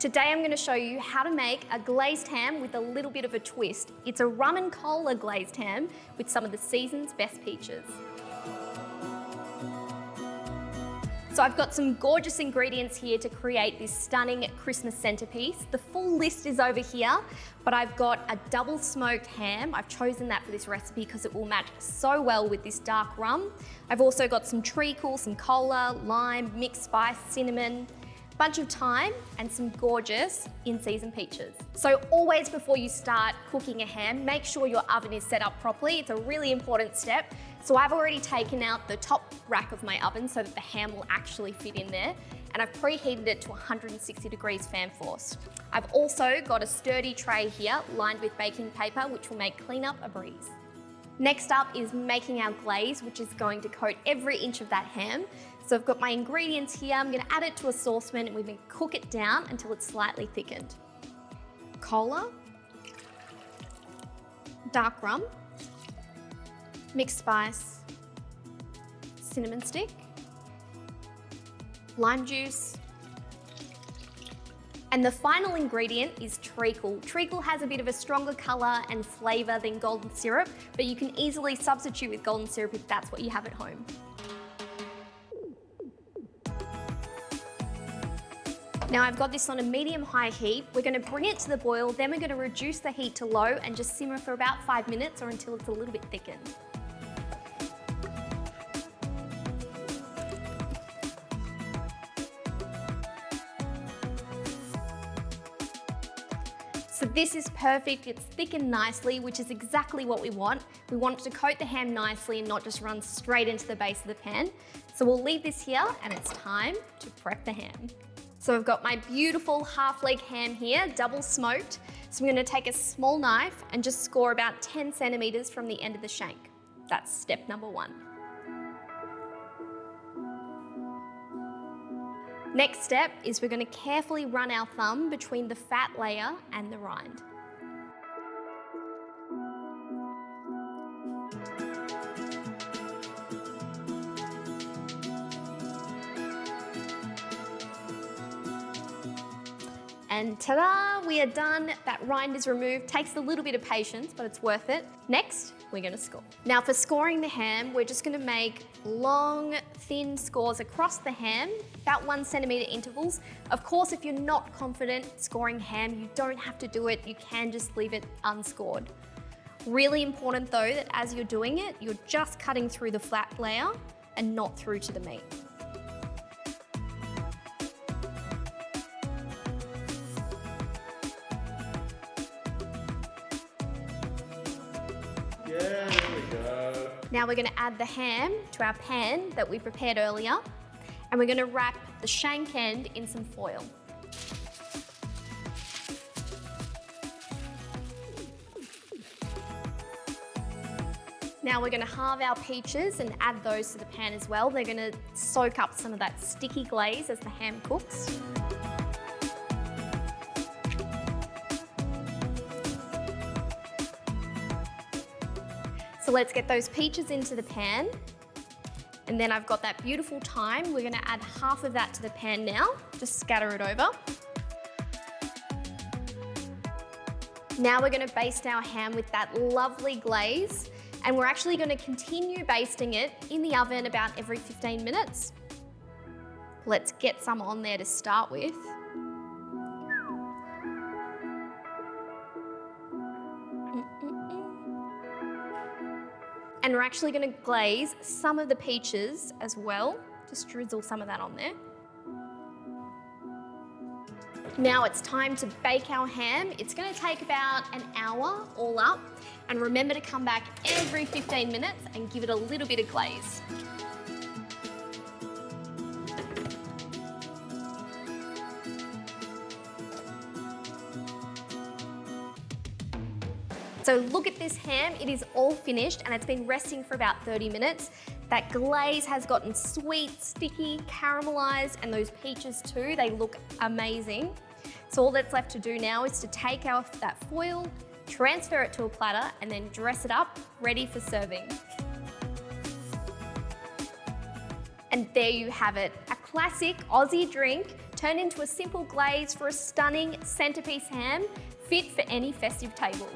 Today I'm going to show you how to make a glazed ham with a little bit of a twist. It's a rum and cola glazed ham with some of the season's best peaches. So I've got some gorgeous ingredients here to create this stunning Christmas centerpiece. The full list is over here, but I've got a double smoked ham. I've chosen that for this recipe because it will match so well with this dark rum. I've also got some treacle, some cola, lime, mixed spice, cinnamon, bunch of thyme, and some gorgeous in-season peaches. So always before you start cooking a ham, make sure your oven is set up properly. It's a really important step. So I've already taken out the top rack of my oven so that the ham will actually fit in there, and I've preheated it to 160 degrees fan force. I've also got a sturdy tray here lined with baking paper, which will make cleanup a breeze. Next up is making our glaze, which is going to coat every inch of that ham. So I've got my ingredients here. I'm going to add it to a saucepan and we're going to cook it down until it's slightly thickened. Cola, dark rum, mixed spice, cinnamon stick, lime juice, and the final ingredient is treacle. Treacle has a bit of a stronger colour and flavour than golden syrup, but you can easily substitute with golden syrup if that's what you have at home. Now I've got this on a medium-high heat. We're going to bring it to the boil, then we're going to reduce the heat to low and just simmer for about 5 minutes or until it's a little bit thickened. So this is perfect, it's thickened nicely, which is exactly what we want. We want it to coat the ham nicely and not just run straight into the base of the pan. So we'll leave this here and it's time to prep the ham. So I've got my beautiful half leg ham here, double smoked. So I'm going to take a small knife and just score about 10 centimeters from the end of the shank. That's step number 1. Next step is we're going to carefully run our thumb between the fat layer and the rind. And ta-da, we are done. That rind is removed. Takes a little bit of patience, but it's worth it. Next, we're gonna score. Now for scoring the ham, we're just gonna make long, thin scores across the ham, about 1 centimetre intervals. Of course, if you're not confident scoring ham, you don't have to do it. You can just leave it unscored. Really important though, that as you're doing it, you're just cutting through the flat layer and not through to the meat. Yeah, there we go. Now we're going to add the ham to our pan that we prepared earlier, and we're going to wrap the shank end in some foil. Now we're going to halve our peaches and add those to the pan as well. They're going to soak up some of that sticky glaze as the ham cooks. So let's get those peaches into the pan. And then I've got that beautiful thyme. We're going to add half of that to the pan now. Just scatter it over. Now we're going to baste our ham with that lovely glaze. And we're actually going to continue basting it in the oven about every 15 minutes. Let's get some on there to start with. And we're actually going to glaze some of the peaches as well. Just drizzle some of that on there. Now it's time to bake our ham. It's going to take about an hour all up. And remember to come back every 15 minutes and give it a little bit of glaze. So look at this ham, it is all finished and it's been resting for about 30 minutes. That glaze has gotten sweet, sticky, caramelized, and those peaches too, they look amazing. So all that's left to do now is to take off that foil, transfer it to a platter, and then dress it up, ready for serving. And there you have it, a classic Aussie drink turned into a simple glaze for a stunning centrepiece ham fit for any festive table.